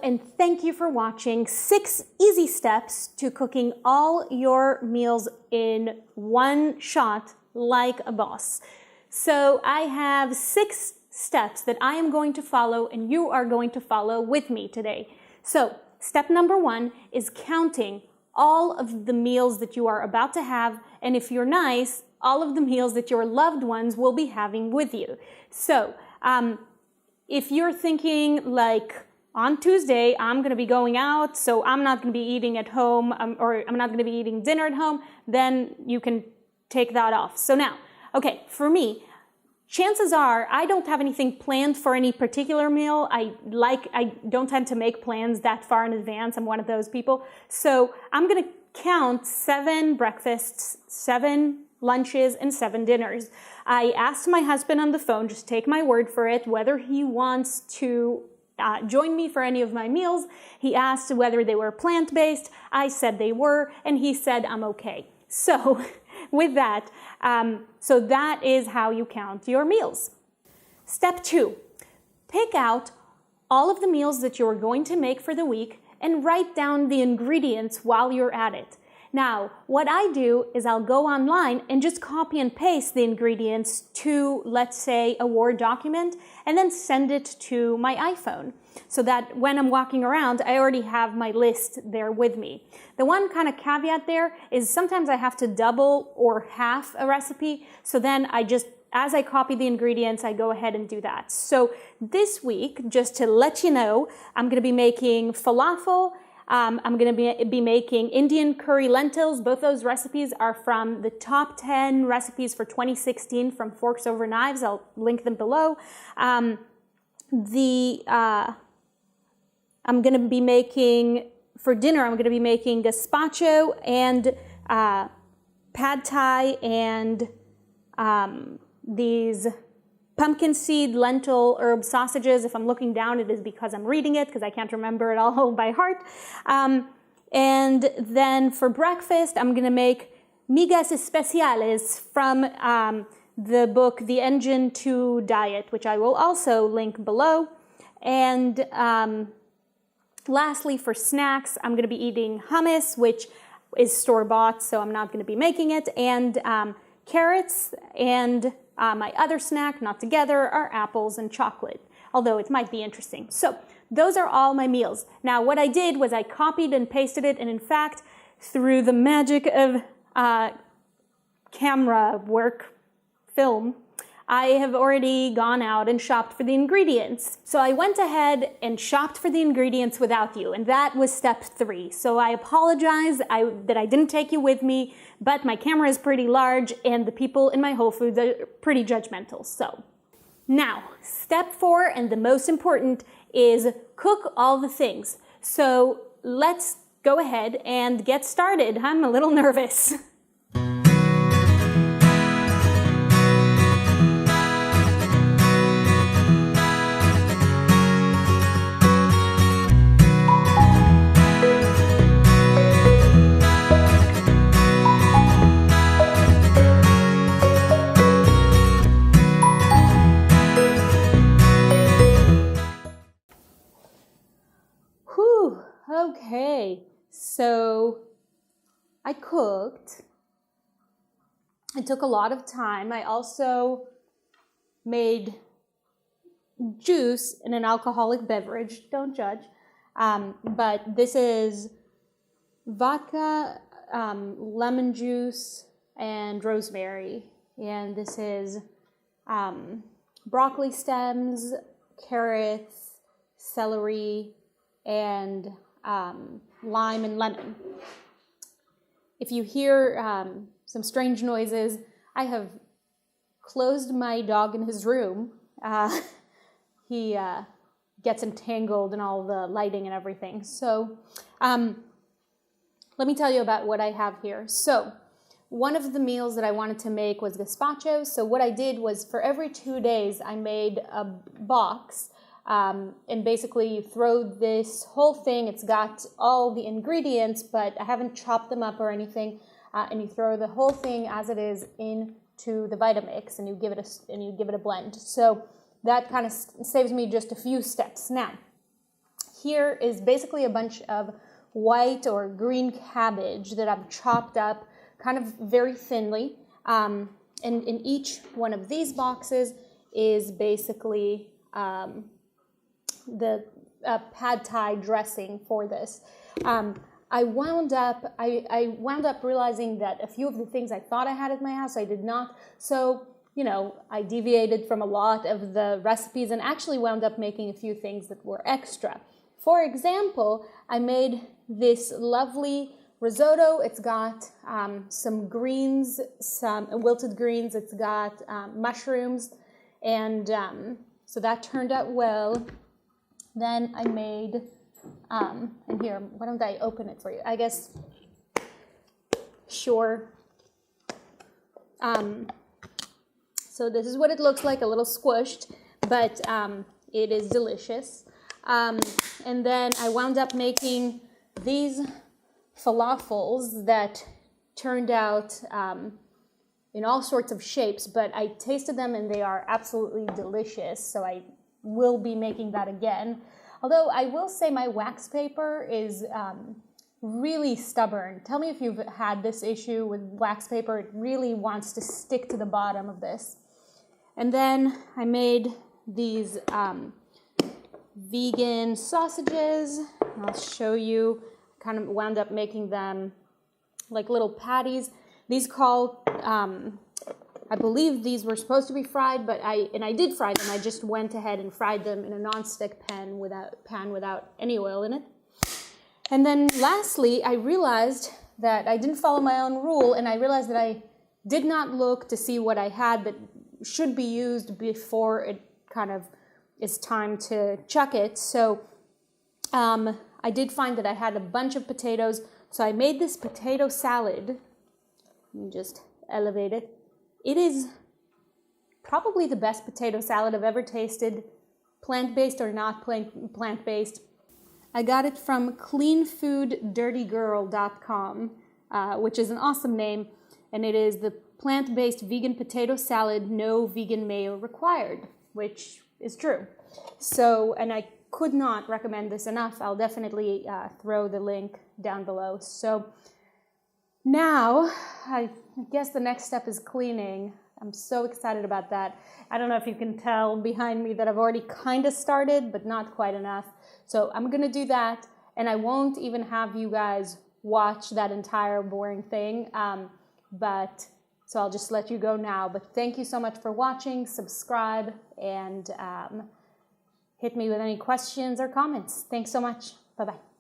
and thank you for watching 6 easy steps to cooking all your meals in one shot like a boss. So I have 6 steps that I am going to follow and you are going to follow with me today. So step number 1 is counting all of the meals that you are about to have, and if you're nice, all of the meals that your loved ones will be having with you. So if you're thinking like, on Tuesday, I'm going to be going out, so I'm not going to be eating at home, or I'm not going to be eating dinner at home, then you can take that off. So now, okay, for me, chances are I don't have anything planned for any particular meal. I don't tend to make plans that far in advance. I'm one of those people. So I'm going to count 7 breakfasts, 7 lunches, and 7 dinners. I asked my husband on the phone, just take my word for it, whether he wants to join me for any of my meals. He asked whether they were plant-based. I said they were, and he said I'm okay. So with that, so that is how you count your meals. Step 2, pick out all of the meals that you're going to make for the week and write down the ingredients while you're at it. Now, what I do is I'll go online and just copy and paste the ingredients to, let's say, a Word document, and then send it to my iPhone so that when I'm walking around, I already have my list there with me. The one kind of caveat there is sometimes I have to double or half a recipe, so then as I copy the ingredients, I go ahead and do that. So this week, just to let you know, I'm going to be making falafel. I'm going to be making Indian curry lentils. Both those recipes are from the top 10 recipes for 2016 from Forks Over Knives. I'll link them below. I'm going to be making, for dinner, I'm going to be making gazpacho and pad thai and these pumpkin seed lentil herb sausages. If I'm looking down, it is because I'm reading it, because I can't remember it all by heart. And then for breakfast, I'm going to make migas especiales from the book The Engine to Diet, which I will also link below. And lastly, for snacks, I'm going to be eating hummus, which is store-bought, so I'm not going to be making it, and carrots, and my other snack, not together, are apples and chocolate, although it might be interesting. So those are all my meals. Now, what I did was I copied and pasted it, and in fact, through the magic of camera work, film, I have already gone out and shopped for the ingredients. So I went ahead and shopped for the ingredients without you, and that was step 3. So I apologize that I didn't take you with me, but my camera is pretty large and the people in my Whole Foods are pretty judgmental. So now, step 4, and the most important, is cook all the things. So let's go ahead and get started. I'm a little nervous. Okay, so I cooked. It took a lot of time. I also made juice in an alcoholic beverage. Don't judge. But this is vodka, lemon juice, and rosemary. And this is broccoli stems, carrots, celery, and lime and lemon. If you hear some strange noises, I have closed my dog in his room. He gets entangled in all the lighting and everything. So let me tell you about what I have here. So one of the meals that I wanted to make was gazpacho. So what I did was for every 2 days, I made a box. And basically you throw this whole thing, it's got all the ingredients, but I haven't chopped them up or anything, and you throw the whole thing as it is into the Vitamix, and you give it a blend. So that kind of saves me just a few steps. Now, here is basically a bunch of white or green cabbage that I've chopped up kind of very thinly. And in each one of these boxes is basically the pad thai dressing for this. I wound up realizing that a few of the things I thought I had at my house, I did not. So, I deviated from a lot of the recipes and actually wound up making a few things that were extra. For example, I made this lovely risotto. It's got some greens, some wilted greens. It's got mushrooms, and so that turned out well. Then I made, and here, why don't I open it for you? I guess, sure. So this is what it looks like, a little squished, but it is delicious. And then I wound up making these falafels that turned out in all sorts of shapes, but I tasted them and they are absolutely delicious, so I will be making that again. Although I will say my wax paper is really stubborn. Tell me if you've had this issue with wax paper. It really wants to stick to the bottom of this. And then I made these vegan sausages. I'll show you. Kind of wound up making them like little patties. These I believe these were supposed to be fried, but I did fry them. I just went ahead and fried them in a non-stick pan without any oil in it. And then lastly, I realized that I didn't follow my own rule, and I realized that I did not look to see what I had that should be used before it kind of is time to chuck it. So I did find that I had a bunch of potatoes, so I made this potato salad. Let me just elevate it. It is probably the best potato salad I've ever tasted, plant-based or not plant-based. I got it from cleanfooddirtygirl.com, which is an awesome name, and it is the plant-based vegan potato salad, no vegan mayo required, which is true. So, and I could not recommend this enough. I'll definitely throw the link down below. So now, I guess the next step is cleaning. I'm so excited about that. I don't know if you can tell behind me that I've already kind of started, but not quite enough. So I'm going to do that, and I won't even have you guys watch that entire boring thing. So I'll just let you go now. But thank you so much for watching. Subscribe, and hit me with any questions or comments. Thanks so much. Bye-bye.